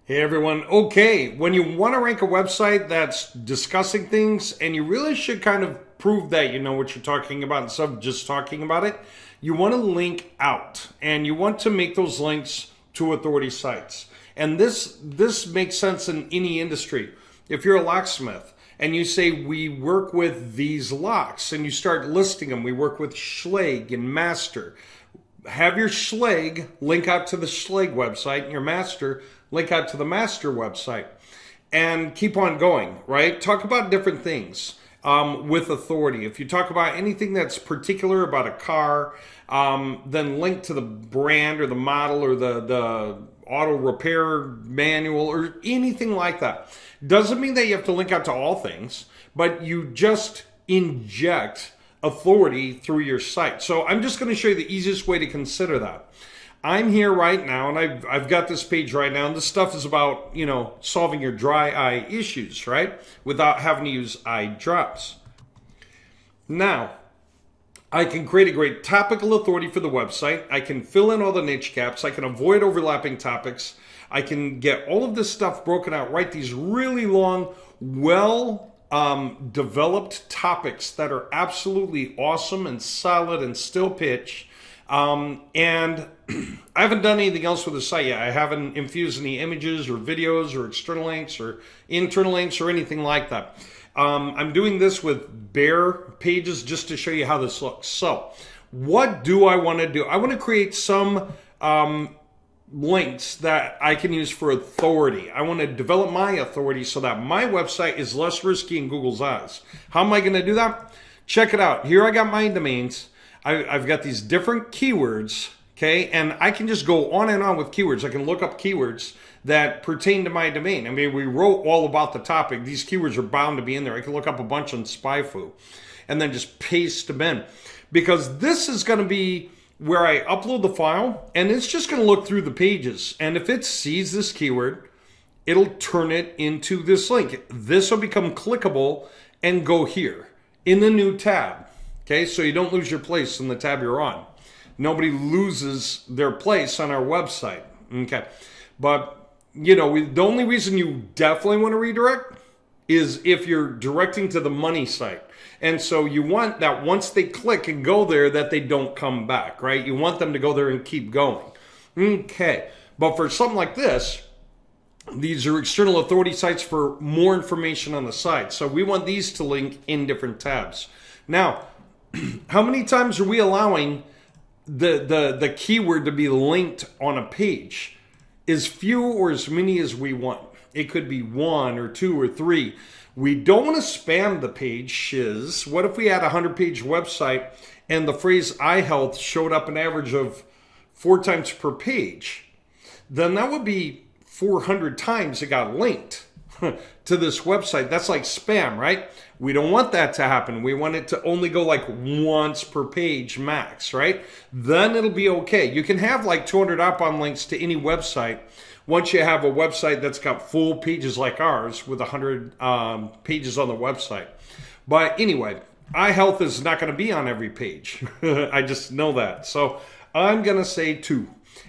Hey everyone. Okay, when you want to rank a website that's discussing things and you really should kind of prove that you know what you're talking about instead of just talking about it, you want to link out and you want to make those links to authority sites. And this makes sense in any industry. If you're a locksmith and you say we work with these locks and you start listing them, we work with Schlage and Master. Have your Schlage link out to the Schlage website and your Master link out to the Master website and keep on going, right? Talk about different things with authority. If you talk about anything that's particular about a car, then link to the brand or the model or the auto repair manual or anything like that. Doesn't mean that you have to link out to all things, but you just inject authority through your site. So I'm just going to show you the easiest way to consider that. I'm here right now, and I've got this page right now, and this stuff is about, solving your dry eye issues, right? Without having to use eye drops. Now, I can create a great topical authority for the website. I can fill in all the niche gaps. I can avoid overlapping topics. I can get all of this stuff broken out, write these really long, developed topics that are absolutely awesome and solid and still pitch. And I haven't done anything else with the site yet. I haven't infused any images or videos or external links or internal links or anything like that. I'm doing this with bare pages just to show you how this looks. So what do I want to do? I want to create some links that I can use for authority. I want to develop my authority so that my website is less risky in Google's eyes. How am I going to do that? Check it out. Here I got my domains. I've got these different keywords, okay? And I can just go on and on with keywords. I can look up keywords that pertain to my domain. I mean, we wrote all about the topic. These keywords are bound to be in there. I can look up a bunch on SpyFu and then just paste them in. Because this is going to be where I upload the file, and it's just going to look through the pages. And if it sees this keyword, it'll turn it into this link. This will become clickable and go here in the new tab. Okay, so you don't lose your place in the tab you're on. Nobody loses their place on our website. Okay, but the only reason you definitely want to redirect is if you're directing to the money site. And so you want that once they click and go there that they don't come back, right? You want them to go there and keep going. Okay, but for something like this, these are external authority sites for more information on the site. So we want these to link in different tabs. Now, how many times are we allowing the keyword to be linked on a page? As few or as many as we want. It could be 1 or 2 or 3. We don't want to spam the page, shiz. What if we had a 100-page website and the phrase eye health showed up an average of 4 times per page? Then that would be 400 times it got linked to this website. That's like spam, right? We don't want that to happen. We want it to only go like once per page max, right? Then it'll be okay. You can have like 200 opt-on links to any website once you have a website that's got full pages like ours with 100 pages on the website. But anyway, eye health is not going to be on every page. I just know that. So I'm going to say 2.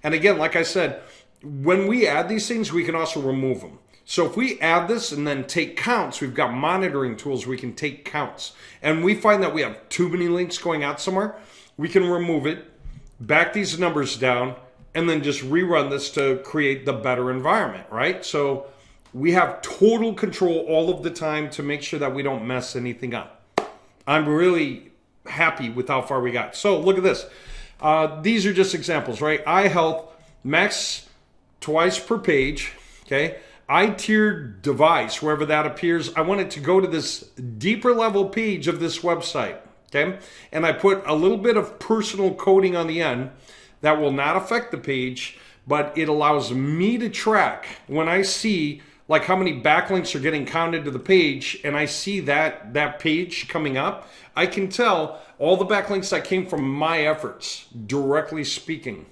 And again, like I said, when we add these things, we can also remove them. So if we add this and then take counts, we've got monitoring tools, we can take counts. And we find that we have too many links going out somewhere, we can remove it, back these numbers down, and then just rerun this to create the better environment, right? So we have total control all of the time to make sure that we don't mess anything up. I'm really happy with how far we got. So look at this. These are just examples, right? Eye health, max twice per page, okay? I-tiered device, wherever that appears, I want it to go to this deeper level page of this website, okay? And I put a little bit of personal coding on the end that will not affect the page, but it allows me to track when I see like how many backlinks are getting counted to the page and I see that page coming up, I can tell all the backlinks that came from my efforts, directly speaking.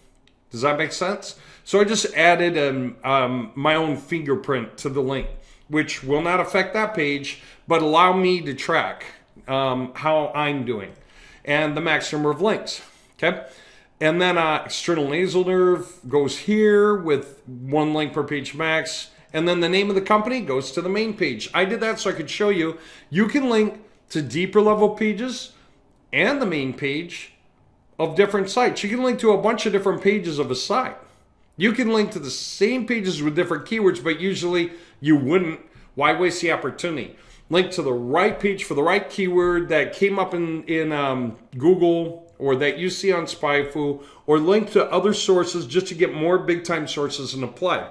Does that make sense? So I just added my own fingerprint to the link, which will not affect that page, but allow me to track how I'm doing and the max number of links, okay? And then external nasal nerve goes here with 1 link per page max. And then the name of the company goes to the main page. I did that so I could show you. You can link to deeper level pages and the main page of different sites. You can link to a bunch of different pages of a site. You can link to the same pages with different keywords, but usually you wouldn't. Why waste the opportunity? Link to the right page for the right keyword that came up in Google or that you see on SpyFu, or link to other sources just to get more big time sources into play.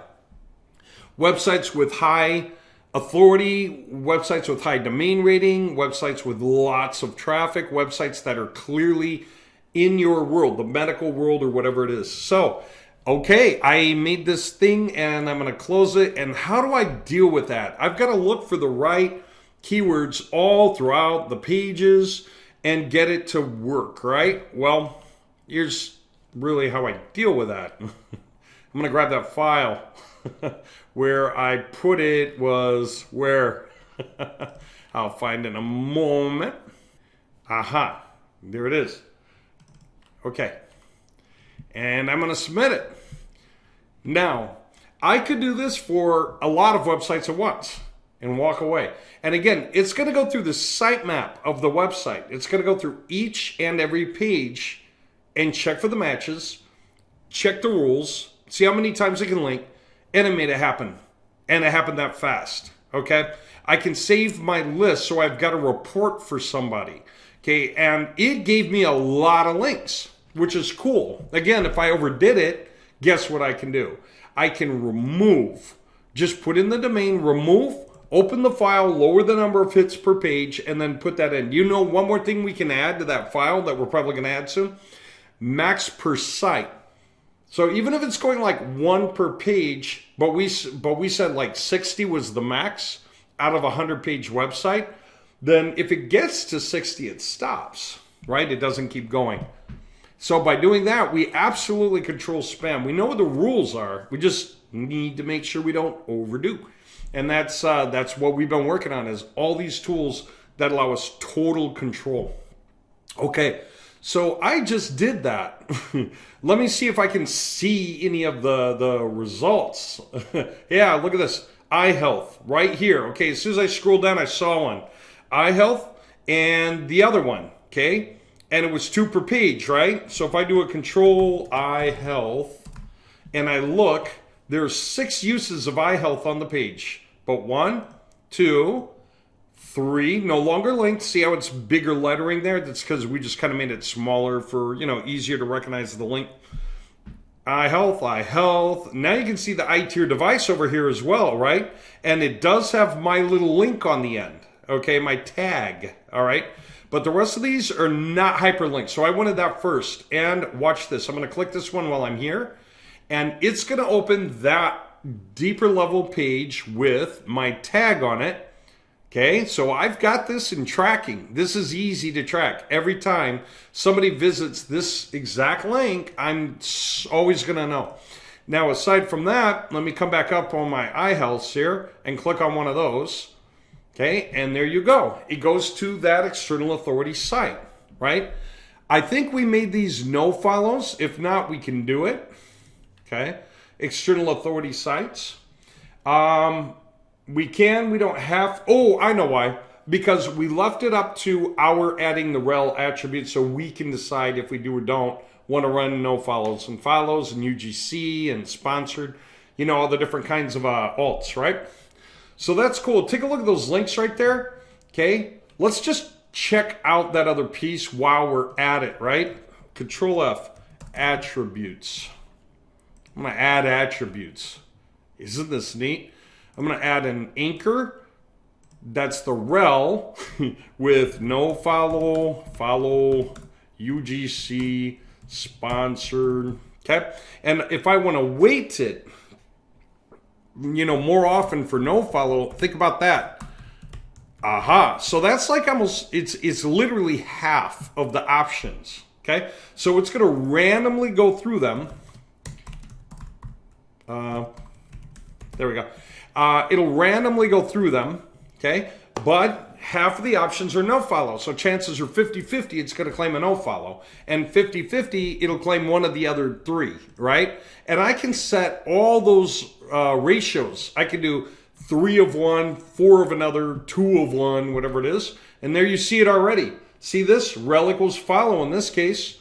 Websites with high authority, websites with high domain rating, websites with lots of traffic, websites that are clearly in your world, the medical world or whatever it is. So, okay, I made this thing and I'm going to close it. And how do I deal with that? I've got to look for the right keywords all throughout the pages and get it to work, right? Well, here's really how I deal with that. I'm going to grab that file. Where I put it was where? I'll find in a moment. Aha, there it is. Okay, and I'm going to submit it. Now, I could do this for a lot of websites at once and walk away. And again, it's going to go through the sitemap of the website. It's going to go through each and every page and check for the matches, check the rules, see how many times it can link, and it made it happen. And it happened that fast, okay? I can save my list so I've got a report for somebody, okay? And it gave me a lot of links, which is cool. Again, if I overdid it, guess what I can do? I can remove. Just put in the domain, remove, open the file, lower the number of hits per page, and then put that in. You know, one more thing we can add to that file that we're probably going to add soon? Max per site. So even if it's going like one per page, but we said like 60 was the max out of a 100-page website, then if it gets to 60, it stops, right? It doesn't keep going. So by doing that, we absolutely control spam. We know what the rules are. We just need to make sure we don't overdo. And that's what we've been working on, is all these tools that allow us total control. Okay, so I just did that. Let me see if I can see any of the results. Yeah, look at this. Eye health right here. Okay, as soon as I scrolled down, I saw one. Eye health and the other one, okay? And it was 2 per page, right? So if I do a control eye health and I look, there's 6 uses of eye health on the page. But 1, 2, 3, no longer linked. See how it's bigger lettering there? That's because we just kind of made it smaller for, easier to recognize the link. Eye health, eye health. Now you can see the eye tier device over here as well, right? And it does have my little link on the end, okay? My tag, all right? But the rest of these are not hyperlinked. So I wanted that first. And watch this. I'm going to click this one while I'm here. And it's going to open that deeper level page with my tag on it. Okay, so I've got this in tracking. This is easy to track. Every time somebody visits this exact link, I'm always going to know. Now, aside from that, let me come back up on my eye health here and click on one of those. Okay, and there you go. It goes to that external authority site, right? I think we made these no follows. If not, we can do it. Okay, external authority sites. We don't have, I know why. Because we left it up to our adding the rel attribute so we can decide if we do or don't want to run no follows and UGC and sponsored, all the different kinds of alts, right? So that's cool. Take a look at those links right there. Okay, let's just check out that other piece while we're at it, right? Control F, attributes. I'm going to add attributes. Isn't this neat? I'm going to add an anchor. That's the rel with no follow, UGC, sponsored. Okay. And if I want to weight it, more often for no follow, think about that. Aha. So that's like almost, it's literally half of the options. Okay. So it's going to randomly go through them. There we go. It'll randomly go through them, okay? But half of the options are no follow. So chances are 50-50 it's going to claim a no follow. And 50-50 it'll claim one of the other three, right? And I can set all those ratios. I can do 3 of one, 4 of another, 2 of one, whatever it is. And there you see it already. See this? Rel equals follow in this case.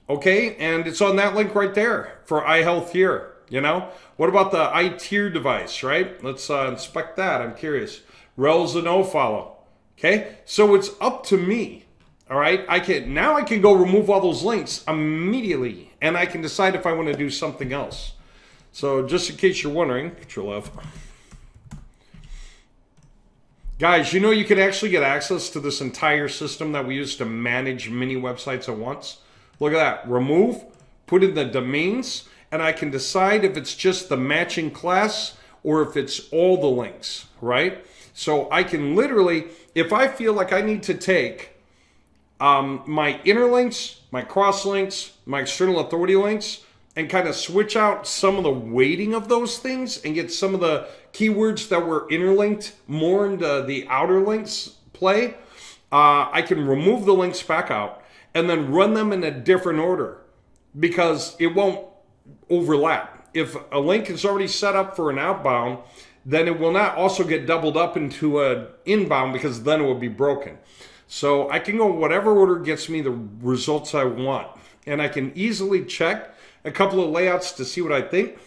Okay, and it's on that link right there for iHealth here, you know? What about the iTier device, right? Let's inspect that. I'm curious. Rel's a no follow. Okay, so it's up to me. All right, now I can go remove all those links immediately, and I can decide if I want to do something else. So just in case you're wondering, Control F. Guys, you know you can actually get access to this entire system that we use to manage many websites at once. Look at that. Remove, put in the domains, and I can decide if it's just the matching class or if it's all the links, right? So I can literally, if I feel like I need to take my inner links, my cross links, my external authority links, and kind of switch out some of the weighting of those things and get some of the keywords that were interlinked more into the outer links play, I can remove the links back out and then run them in a different order because it won't overlap. If a link is already set up for an outbound, then it will not also get doubled up into an inbound because then it will be broken. So I can go whatever order gets me the results I want. And I can easily check a couple of layouts to see what I think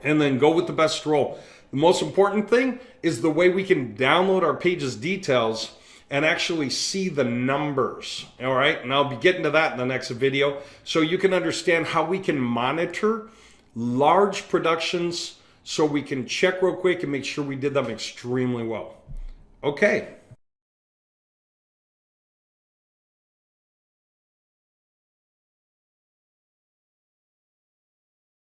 and then go with the best roll. The most important thing is the way we can download our page's details and actually see the numbers, all right? And I'll be getting to that in the next video so you can understand how we can monitor large productions so we can check real quick and make sure we did them extremely well. Okay.